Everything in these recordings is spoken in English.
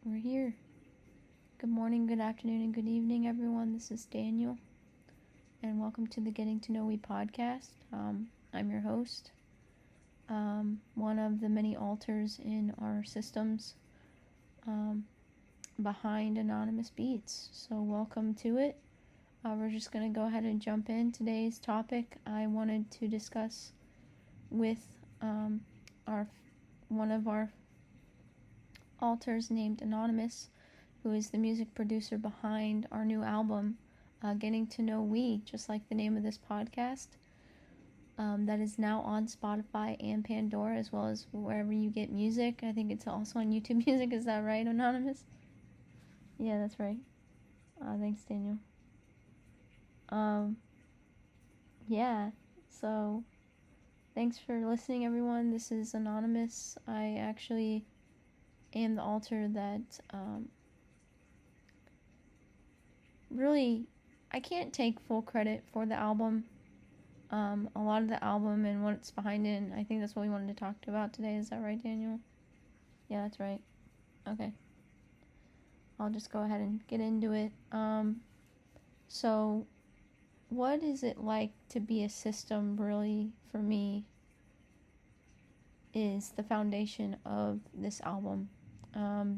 We're here. Good morning, good afternoon, and good evening, everyone. This is Daniel, and welcome to the Getting to Know We podcast. I'm your host, one of the many alters in our systems behind Anonymous Beats. So welcome to it. We're just going to go ahead and jump in. Today's topic I wanted to discuss with one of our alters named Anonymous, who is the music producer behind our new album, Getting to Know We, just like the name of this podcast, that is now on Spotify and Pandora, as well as wherever you get music. I think it's also on YouTube Music. Is that right, Anonymous? Yeah, that's right. Thanks, Daniel. Yeah, so thanks for listening, everyone. This is Anonymous. I actually am the alter that really, I can't take full credit for the album. A lot of the album and what's behind it, and I think that's what we wanted to talk about today. Is that right, Daniel? Yeah, that's right. Okay. I'll just go ahead and get into it. So what is it like to be a system, really, for me, is the foundation of this album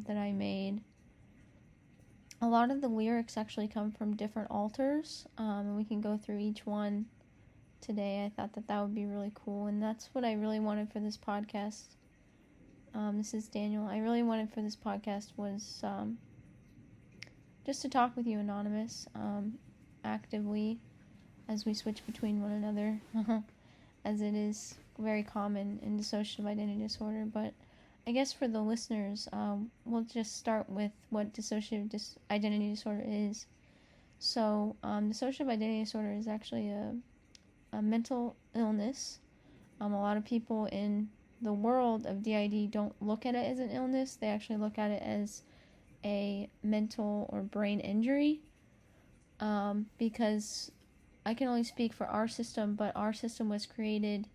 that I made. A lot of the lyrics actually come from different alters, and we can go through each one today. I thought that would be really cool, and that's what I really wanted for this podcast. This is Daniel. I really wanted for this podcast was just to talk with you, Anonymous, actively, as we switch between one another, as it is very common in dissociative identity disorder. But I guess for the listeners, we'll just start with what dissociative identity disorder is. So dissociative identity disorder is actually a mental illness. A lot of people in the world of DID don't look at it as an illness. They actually look at it as a mental or brain injury, because I can only speak for our system, but our system was created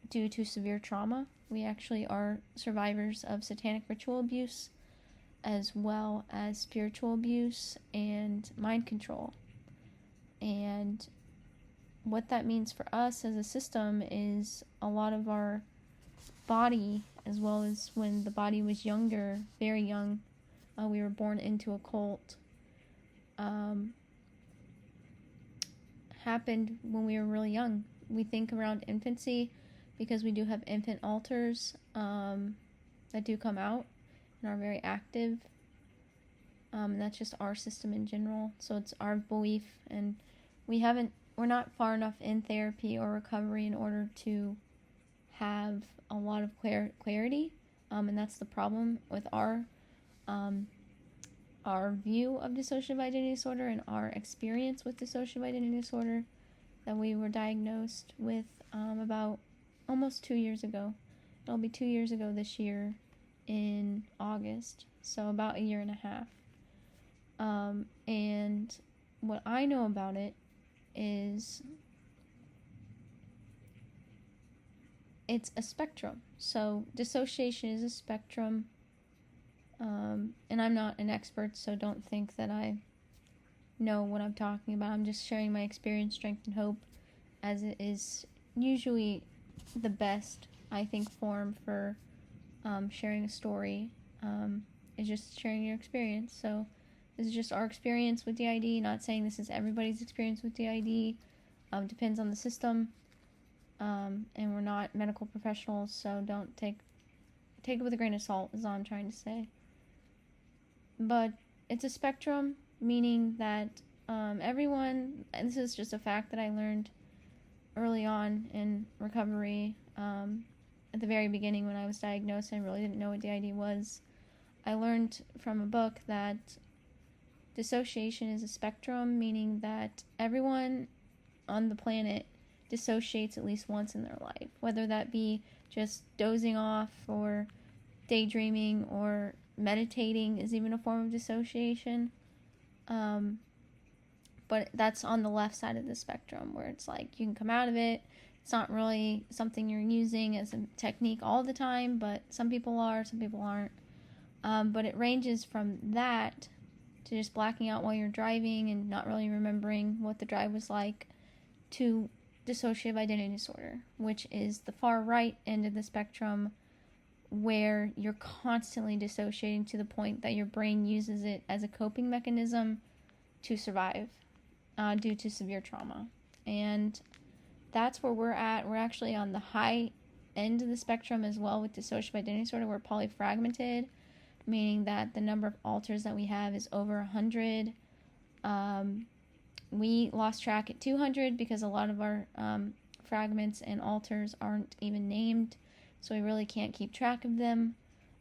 due to severe trauma. We actually are survivors of satanic ritual abuse, as well as spiritual abuse and mind control. And what that means for us as a system is a lot of our body, as well as when the body was younger, very young, we were born into a cult, happened when we were really young. We think around infancy, because we do have infant alters that do come out and are very active. And that's just our system in general. So it's our belief, and we're not far enough in therapy or recovery in order to have a lot of clarity. And that's the problem with our view of dissociative identity disorder and our experience with dissociative identity disorder that we were diagnosed with about almost 2 years ago. It'll be 2 years ago this year in August, so about a year and a half. And what I know about it is it's a spectrum. So dissociation is a spectrum, and I'm not an expert, so don't think that I know what I'm talking about. I'm just sharing my experience, strength, and hope, as it is usually the best, I think, form for sharing a story, is just sharing your experience. So this is just our experience with DID, not saying this is everybody's experience with DID. Depends on the system, and we're not medical professionals, so don't take it with a grain of salt, is all I'm trying to say. But it's a spectrum, meaning that everyone, and this is just a fact that I learned early on in recovery, at the very beginning when I was diagnosed, I really didn't know what DID was. I learned from a book that dissociation is a spectrum, meaning that everyone on the planet dissociates at least once in their life, whether that be just dozing off or daydreaming or meditating is even a form of dissociation. But that's on the left side of the spectrum, where it's like you can come out of it. It's not really something you're using as a technique all the time, but some people are, some people aren't. But it ranges from that to just blacking out while you're driving and not really remembering what the drive was like, to dissociative identity disorder, which is the far right end of the spectrum, where you're constantly dissociating to the point that your brain uses it as a coping mechanism to survive due to severe trauma. And that's where we're at. We're actually on the high end of the spectrum as well with dissociative identity disorder. We're polyfragmented, meaning that the number of alters that we have is over 100. We lost track at 200 because a lot of our fragments and alters aren't even named, so we really can't keep track of them.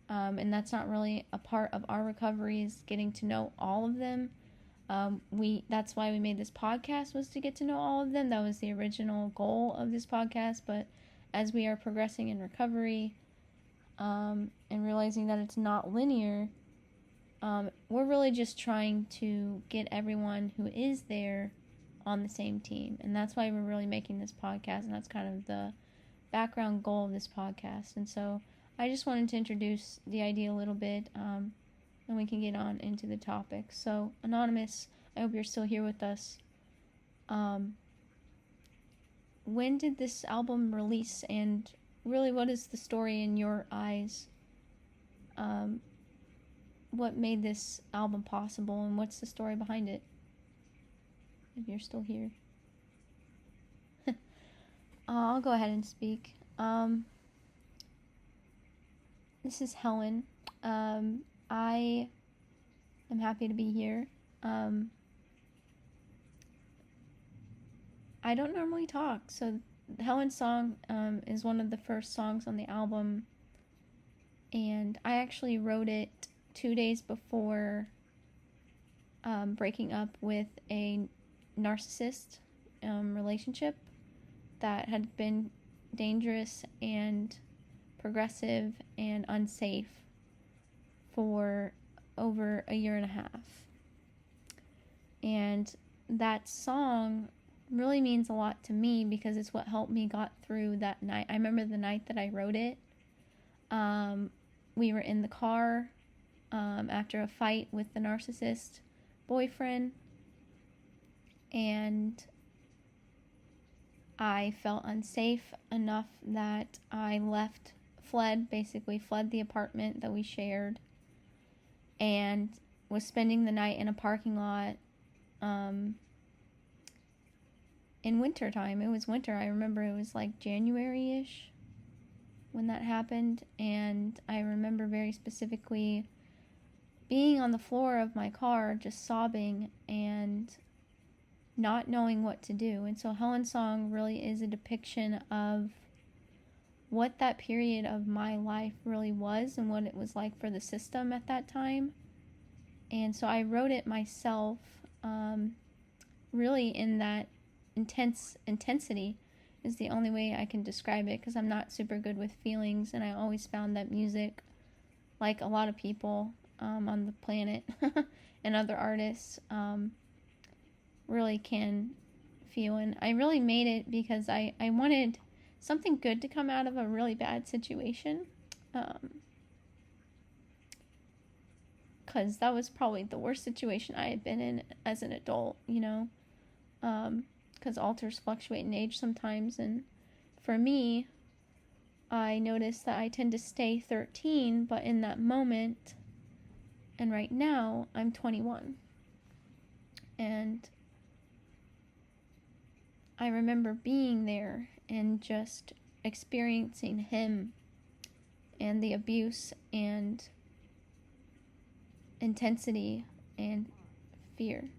And that's not really a part of our recovery, is getting to know all of them. That's why we made this podcast, was to get to know all of them. That was the original goal of this podcast. But as we are progressing in recovery, and realizing that it's not linear, we're really just trying to get everyone who is there on the same team. And that's why we're really making this podcast, and that's kind of the background goal of this podcast. And so I just wanted to introduce the idea a little bit, and we can get on into the topic. So, Anonymous, I hope you're still here with us. When did this album release, and really, what is the story in your eyes? What made this album possible, and what's the story behind it? If you're still here. I'll go ahead and speak. This is Helen. I am happy to be here. I don't normally talk, so Helen's song is one of the first songs on the album, and I actually wrote it 2 days before breaking up with a narcissist relationship that had been dangerous and progressive and unsafe for over a year and a half. And that song really means a lot to me because it's what helped me got through that night. I remember the night that I wrote it. We were in the car after a fight with the narcissist boyfriend, and I felt unsafe enough that I fled the apartment that we shared, and was spending the night in a parking lot in winter time. It was winter. I remember it was like January-ish when that happened, and I remember very specifically being on the floor of my car just sobbing and not knowing what to do. And so Helen's song really is a depiction of what that period of my life really was and what it was like for the system at that time. And so I wrote it myself, really in that intensity is the only way I can describe it, because I'm not super good with feelings, and I always found that music, like a lot of people on the planet and other artists, really can feel. And I really made it because I wanted something good to come out of a really bad situation, because that was probably the worst situation I had been in as an adult, because alters fluctuate in age sometimes. And for me, I noticed that I tend to stay 13, but in that moment, and right now, I'm 21. And I remember being there and just experiencing him and the abuse and intensity and fear,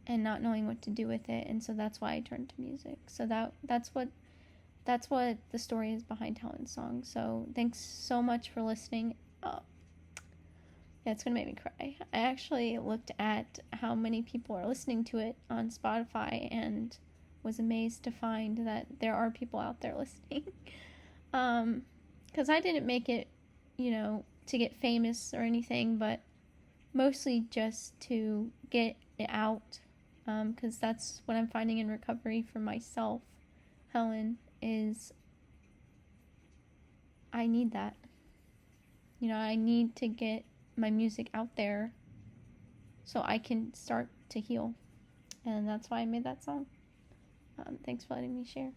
and not knowing what to do with it. And so that's why I turned to music. So that's what the story is behind Helen's song. So thanks so much for listening. Yeah, it's gonna make me cry. I actually looked at how many people are listening to it on Spotify and was amazed to find that there are people out there listening. Because I didn't make it, to get famous or anything, but mostly just to get it out. Because that's what I'm finding in recovery for myself, Helen, is I need that. You know, I need to get my music out there so I can start to heal. And that's why I made that song. Thanks for letting me share.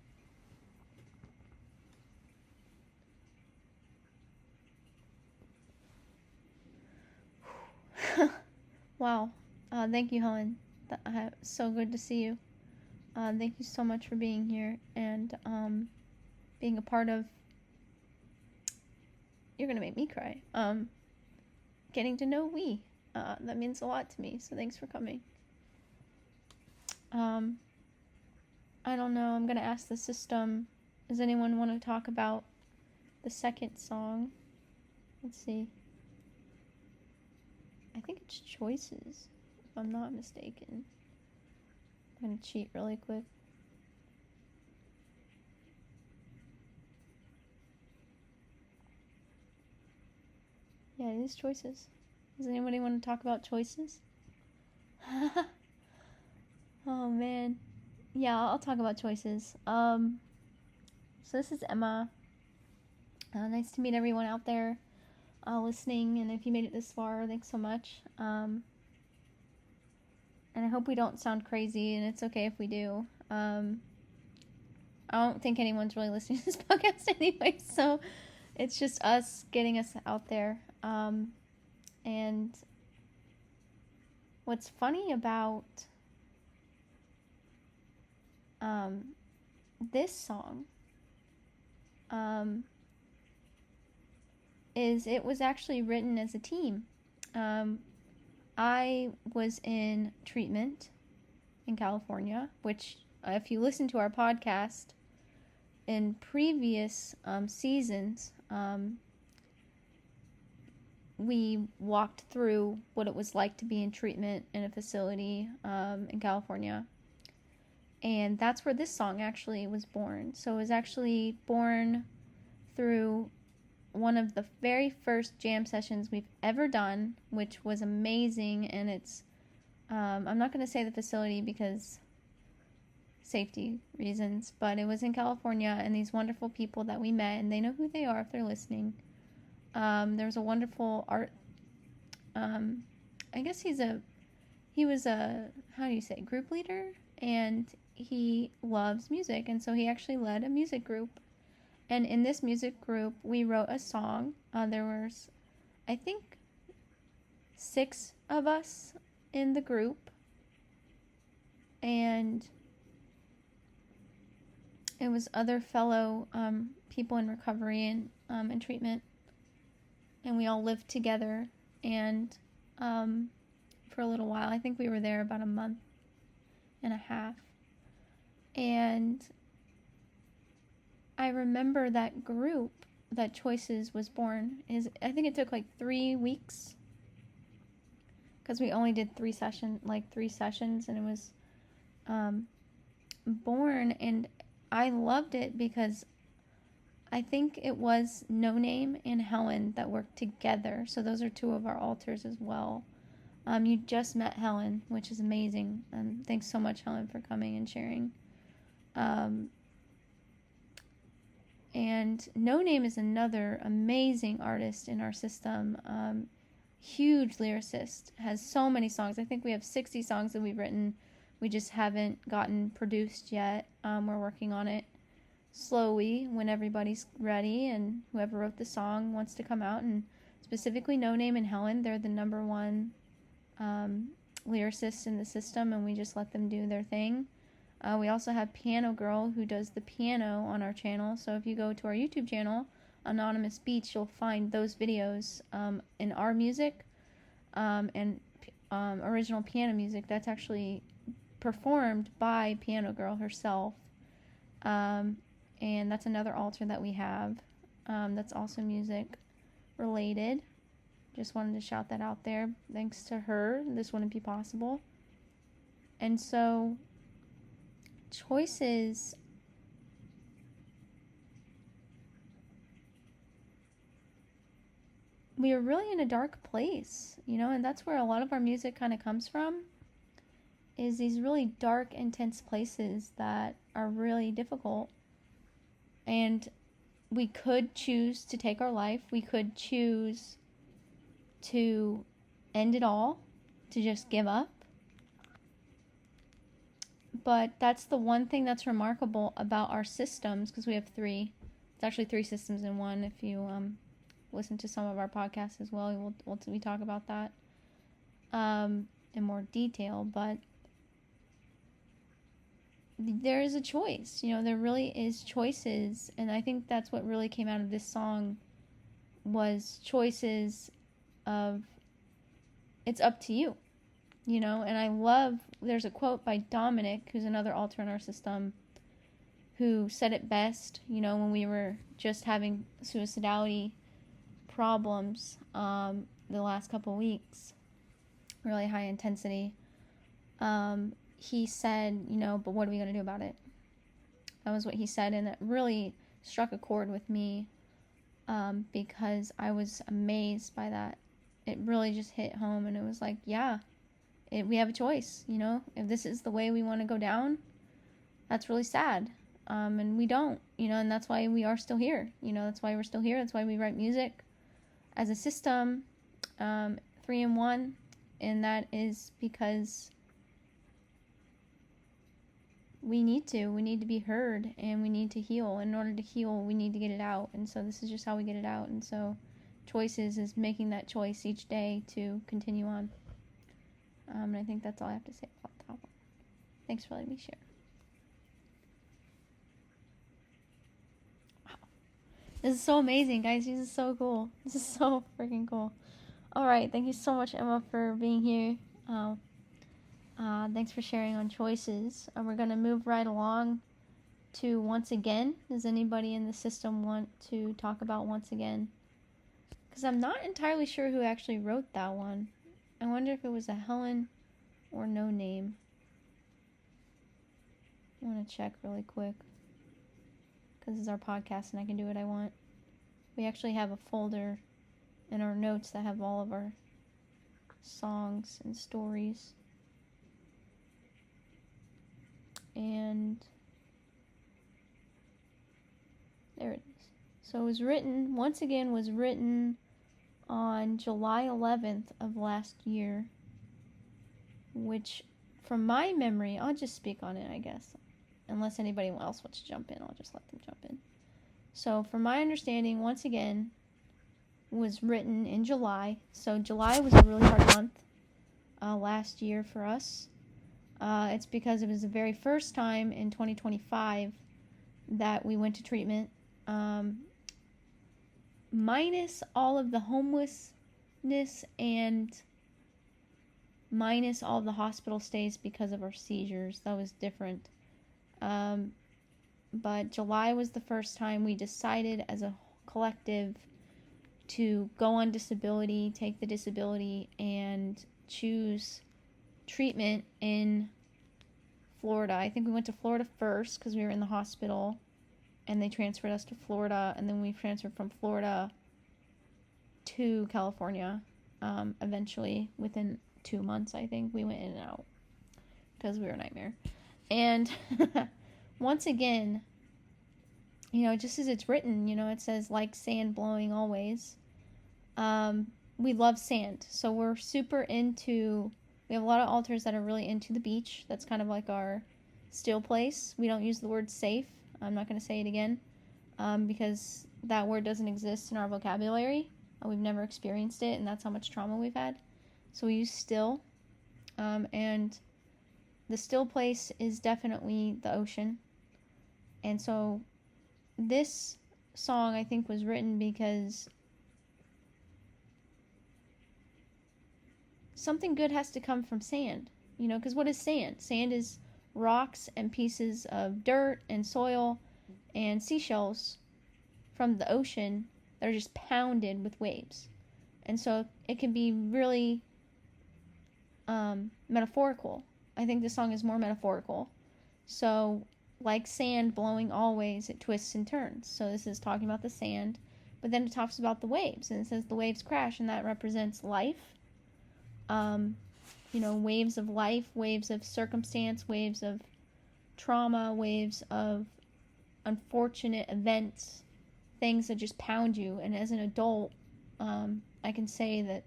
Wow. Thank you, Helen. So good to see you. Thank you so much for being here and being a part of. You're gonna make me cry. Getting to know we. That means a lot to me. So thanks for coming. I don't know. I'm gonna ask the system. Does anyone want to talk about the second song? Let's see. I think it's Choices, if I'm not mistaken. I'm gonna cheat really quick. Yeah, it is Choices. Does anybody want to talk about Choices? Oh man. Yeah, I'll talk about Choices. So this is Emma. Nice to meet everyone out there listening, and if you made it this far, thanks so much. And I hope we don't sound crazy, and it's okay if we do. I don't think anyone's really listening to this podcast anyway, so it's just us getting us out there. And what's funny about this song is it was actually written as a team. I was in treatment in California, which if you listen to our podcast in previous seasons, we walked through what it was like to be in treatment in a facility in California. And that's where this song actually was born. So it was actually born through one of the very first jam sessions we've ever done, which was amazing. And it's, I'm not going to say the facility because safety reasons, but it was in California, and these wonderful people that we met, and they know who they are if they're listening. There was a wonderful art, I guess he was a, how do you say, group leader, and he loves music, and so he actually led a music group. And in this music group, we wrote a song. There was, I think, 6 of us in the group, and it was other fellow people in recovery and in treatment, and we all lived together. And for a little while, I think we were there about a month and a half, and I remember that group that Choices was born is, I think it took like 3 weeks, because we only did 3 sessions, and it was born. And I loved it because I think it was No Name and Helen that worked together. So those are 2 of our alters as well. You just met Helen, which is amazing. Thanks so much, Helen, for coming and sharing. And No Name is another amazing artist in our system. Huge lyricist, has so many songs. I think we have 60 songs that we've written. We just haven't gotten produced yet. We're working on it slowly when everybody's ready and whoever wrote the song wants to come out. And specifically No Name and Helen, they're the number 1 lyricists in the system, and we just let them do their thing. We also have Piano Girl, who does the piano on our channel. So if you go to our YouTube channel, Anonymous Beats, you'll find those videos in our music and original piano music that's actually performed by Piano Girl herself. And that's another altar that we have that's also music related. Just wanted to shout that out there. Thanks to her, this wouldn't be possible. And so Choices, we are really in a dark place, and that's where a lot of our music kind of comes from, is these really dark, intense places that are really difficult. And we could choose to take our life. We could choose to end it all, to just give up. But that's the one thing that's remarkable about our systems, because we have three. It's actually three systems in one. If you listen to some of our podcasts as well, we talk about that in more detail. But there is a choice. There really is choices. And I think that's what really came out of this song was choices of it's up to you. And I love, there's a quote by Dominic, who's another alter in our system, who said it best, when we were just having suicidality problems the last couple weeks, really high intensity. He said, but what are we going to do about it? That was what he said, and it really struck a chord with me because I was amazed by that. It really just hit home, and it was like, yeah. We have a choice, if this is the way we want to go down, that's really sad. And we don't, and that's why we are still here. That's why we're still here. That's why we write music as a system, 3 in 1. And that is because we need to be heard, and we need to heal. In order to heal, we need to get it out. And so this is just how we get it out. And so choices is making that choice each day to continue on. And I think that's all I have to say about that one. Thanks for letting me share. Wow. This is so amazing, guys. This is so cool. This is so freaking cool. Alright, thank you so much, Emma, for being here. Thanks for sharing on choices. We're going to move right along to Once Again. Does anybody in the system want to talk about Once Again? Because I'm not entirely sure who actually wrote that one. I wonder if it was a Helen or No Name. I want to check really quick, because it's our podcast and I can do what I want. We actually have a folder in our notes that have all of our songs and stories. And there it is. So it was written, Once Again was written on July 11th of last year, which, from my memory, I'll just speak on it, I guess. Unless anybody else wants to jump in, I'll just let them jump in. So, from my understanding, Once Again was written in July. So, July was a really hard month last year for us. It's because it was the very first time in 2025 that we went to treatment. Minus all of the homelessness and minus all of the hospital stays because of our seizures. That was different. But July was the first time we decided as a collective to go on disability, take the disability, and choose treatment in Florida. I think we went to Florida first because we were in the hospital, and they transferred us to Florida, and then we transferred from Florida to California. Eventually, within 2 months, I think, we went in and out because we were a nightmare. And Once Again, just as it's written, it says, like sand blowing always. We love sand, so we're super into, we have a lot of altars that are really into the beach. That's kind of like our still place. We don't use the word safe. I'm not going to say it again, because that word doesn't exist in our vocabulary. We've never experienced it, and that's how much trauma we've had. So we use still, and the still place is definitely the ocean. And so this song, I think, was written because something good has to come from sand, because what is sand? Sand is rocks and pieces of dirt and soil and seashells from the ocean that are just pounded with waves. And so it can be really metaphorical. I think this song is more metaphorical. So, like sand blowing always, it twists and turns. So this is talking about the sand, but then it talks about the waves, and it says the waves crash, and that represents life. Waves of life, waves of circumstance, waves of trauma, waves of unfortunate events things that just pound you. And as an adult, I can say that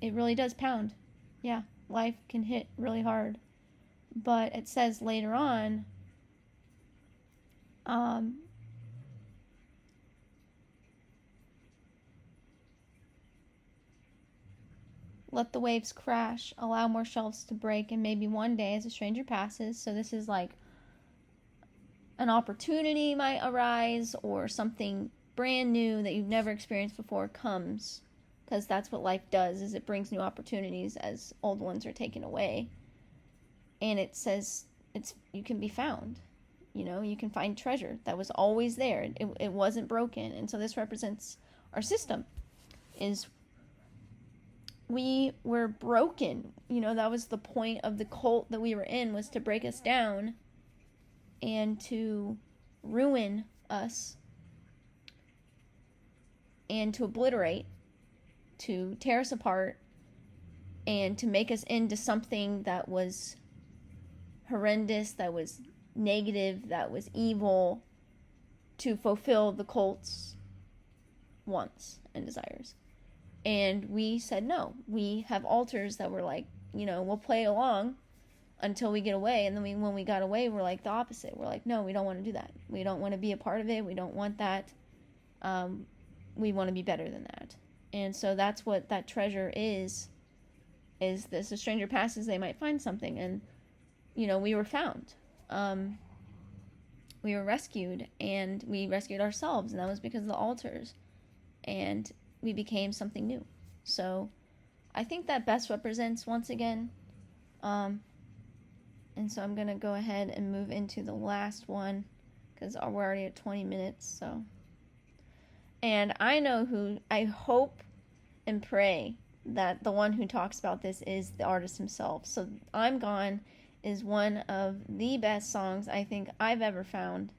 it really does pound. Yeah, life can hit really hard. But it says later on, let the waves crash, allow more shelves to break, and maybe one day as a stranger passes. So this is like an opportunity might arise, or something brand new that you've never experienced before comes, because that's what life does, is it brings new opportunities as old ones are taken away. And it says you can be found. You can find treasure that was always there. It wasn't broken. And so this represents our system, is we were broken. That was the point of the cult that we were in, was to break us down and to ruin us and to obliterate, to tear us apart, and to make us into something that was horrendous, that was negative, that was evil, to fulfill the cult's wants and desires. And we said no. We have altars that were like, we'll play along until we get away. And then when we got away, we're like the opposite. We're like, no, we don't want to do that. We don't want to be a part of it. We don't want that. We want to be better than that. And so that's what that treasure is this: a stranger passes, they might find something. And we were found. We were rescued, and we rescued ourselves, and that was because of the altars. And we became something new. So I think that best represents, once again, and so I'm going to go ahead and move into the last one, because we're already at 20 minutes, so. And I hope and pray that the one who talks about this is the artist himself. So I'm Gone is one of the best songs I think I've ever found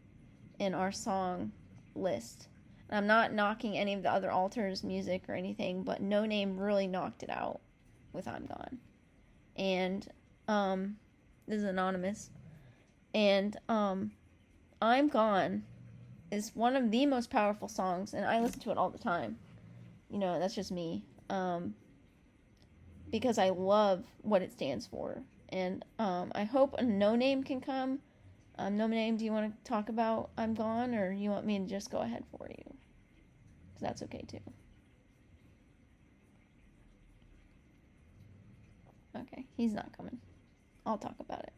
in our song list. And I'm not knocking any of the other altars' music or anything, but No Name really knocked it out with I'm Gone. And this is anonymous. And I'm Gone is one of the most powerful songs, and I listen to it all the time. That's just me. Because I love what it stands for. And I hope a No Name can come. No Name, do you want to talk about I'm Gone, or you want me to just go ahead for you? Because that's okay too. Okay, he's not coming. I'll talk about it.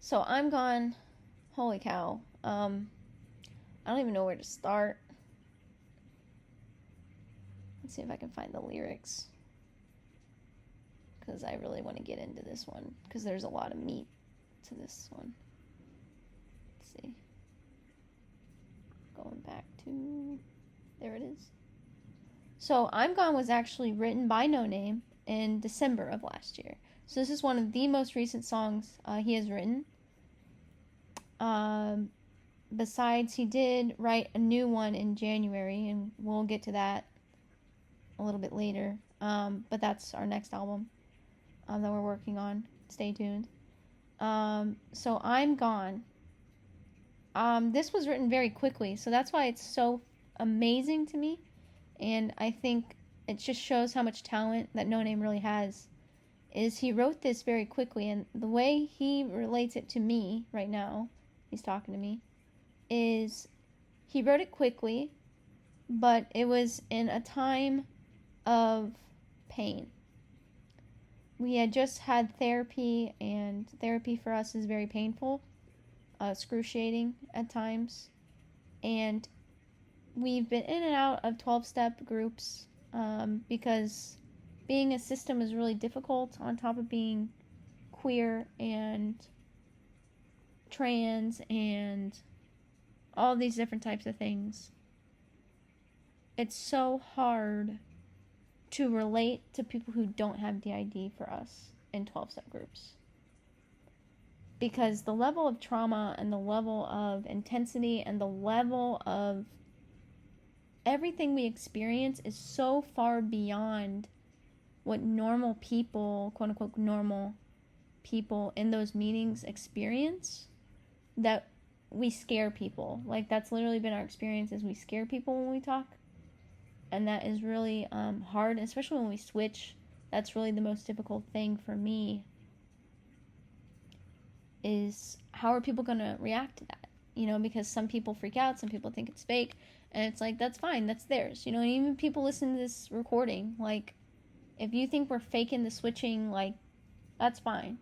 So I'm Gone. Holy cow. I don't even know where to start. Let's see if I can find the lyrics, because I really want to get into this one, because there's a lot of meat to this one. Let's see. Going back to... There it is. So I'm Gone was actually written by No Name in December of last year. So this is one of the most recent songs he has written. Besides, he did write a new one in January, and we'll get to that a little bit later. But that's our next album that we're working on. Stay tuned. So I'm Gone. This was written very quickly, so that's why it's so amazing to me. And I think it just shows how much talent that No Name really has. Is he wrote this very quickly, and the way he relates it to me right now, he's talking to me, is he wrote it quickly, but it was in a time of pain. We had just had therapy, and therapy for us is very painful, excruciating at times, and we've been in and out of 12-step groups because being a system is really difficult, on top of being queer and trans and all these different types of things. It's so hard to relate to people who don't have DID for us in 12-step groups, because the level of trauma and the level of intensity and the level of everything we experience is so far beyond what normal people, quote unquote normal people in those meetings experience, that we scare people. Like, that's literally been our experience, is we scare people when we talk. And that is really hard, especially when we switch. That's really the most difficult thing for me, is how are people going to react to that? You know, because some people freak out, some people think it's fake, and it's like, that's fine, that's theirs. You know, and even people listen to this recording, like, if you think we're faking the switching, like, that's fine.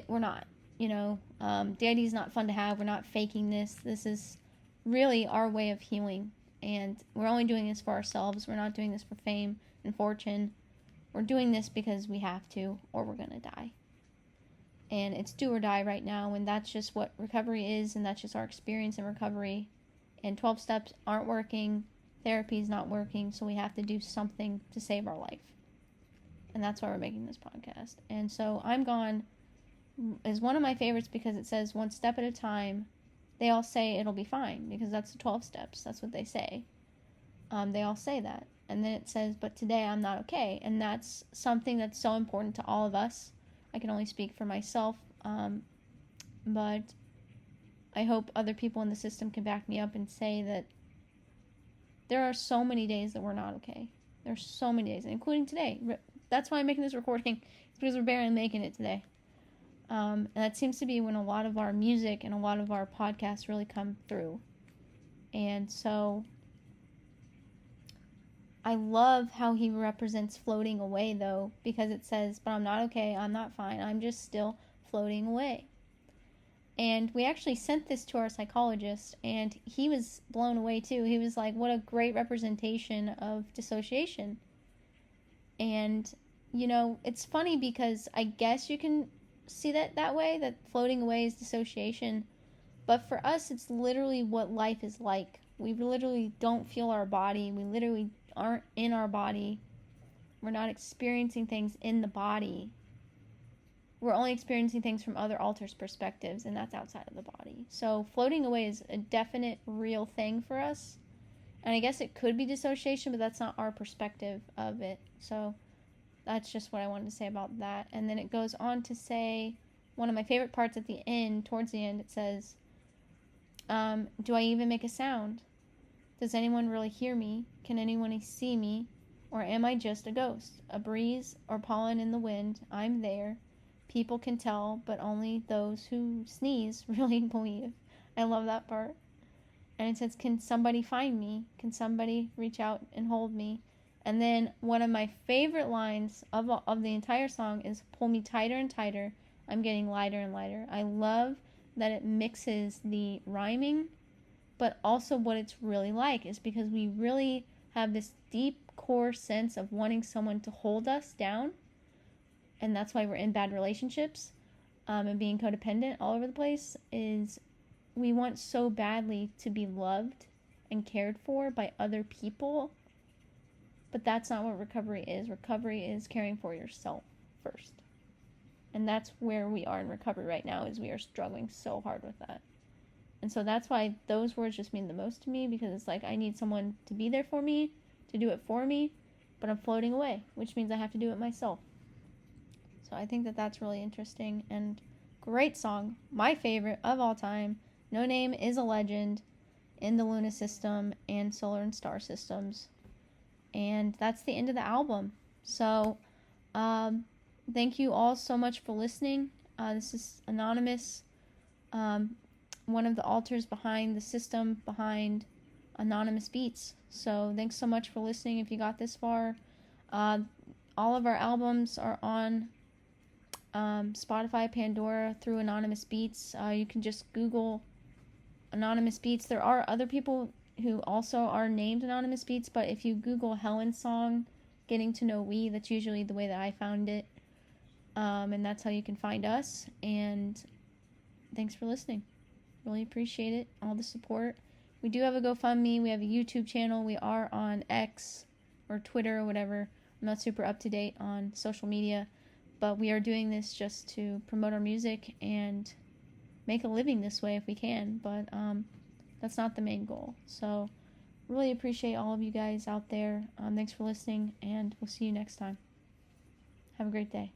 We're not. You know, the idea is not fun to have. We're not faking this. This is really our way of healing. And we're only doing this for ourselves. We're not doing this for fame and fortune. We're doing this because we have to, or we're going to die. And it's do or die right now. And that's just what recovery is. And that's just our experience in recovery. And 12 steps aren't working. Therapy is not working. So we have to do something to save our life. And that's why we're making this podcast. And so I'm Gone is one of my favorites because it says one step at a time. They all say it'll be fine because that's the 12 steps. That's what they say. They all say that. And then it says, but today I'm not okay. And that's something that's so important to all of us. I can only speak for myself. But I hope other people in the system can back me up and say that there are so many days that we're not okay. There's so many days, including today. That's why I'm making this recording. It's because we're barely making it today. And that seems to be when a lot of our music and a lot of our podcasts really come through. And so I love how he represents floating away, though, because it says, but I'm not okay, I'm not fine, I'm just still floating away. And we actually sent this to our psychologist, and he was blown away, too. He was like, what a great representation of dissociation. And, you know, it's funny because I guess you can see that way, that floating away is dissociation, but for us it's literally what life is like. We literally don't feel our body, we literally aren't in our body, we're not experiencing things in the body, we're only experiencing things from other alters' perspectives, and that's outside of the body. So floating away is a definite real thing for us, and I guess it could be dissociation, but that's not our perspective of it. So that's just what I wanted to say about that. And then it goes on to say, one of my favorite parts at the end, towards the end, it says, do I even make a sound? Does anyone really hear me? Can anyone see me? Or am I just a ghost? A breeze or pollen in the wind? I'm there. People can tell, but only those who sneeze really believe. I love that part. And it says, can somebody find me? Can somebody reach out and hold me? And then one of my favorite lines of the entire song is, pull me tighter and tighter, I'm getting lighter and lighter. I love that it mixes the rhyming, but also what it's really like, is because we really have this deep core sense of wanting someone to hold us down, and that's why we're in bad relationships, and being codependent all over the place, is we want so badly to be loved and cared for by other people. But that's not what recovery is. Recovery is caring for yourself first. And that's where we are in recovery right now, is we are struggling so hard with that. And so that's why those words just mean the most to me, because it's like I need someone to be there for me, to do it for me, but I'm floating away, which means I have to do it myself. So I think that that's really interesting and great song. My favorite of all time. No Name is a legend in the Luna system and solar and star systems. And that's the end of the album. So, thank you all so much for listening. This is Anonymous, one of the alters behind the system, behind Anonymous Beats. So, thanks so much for listening if you got this far. All of our albums are on Spotify, Pandora, through Anonymous Beats. You can just Google Anonymous Beats. There are other people who also are named Anonymous Beats, but if you Google Helen's song, Getting to Know We, that's usually the way that I found it, and that's how you can find us. And thanks for listening. Really appreciate it, all the support. We do have a GoFundMe, we have a YouTube channel, we are on X or Twitter or whatever. I'm not super up to date on social media, but we are doing this just to promote our music and make a living this way if we can, but that's not the main goal. So really appreciate all of you guys out there. Thanks for listening, and we'll see you next time. Have a great day.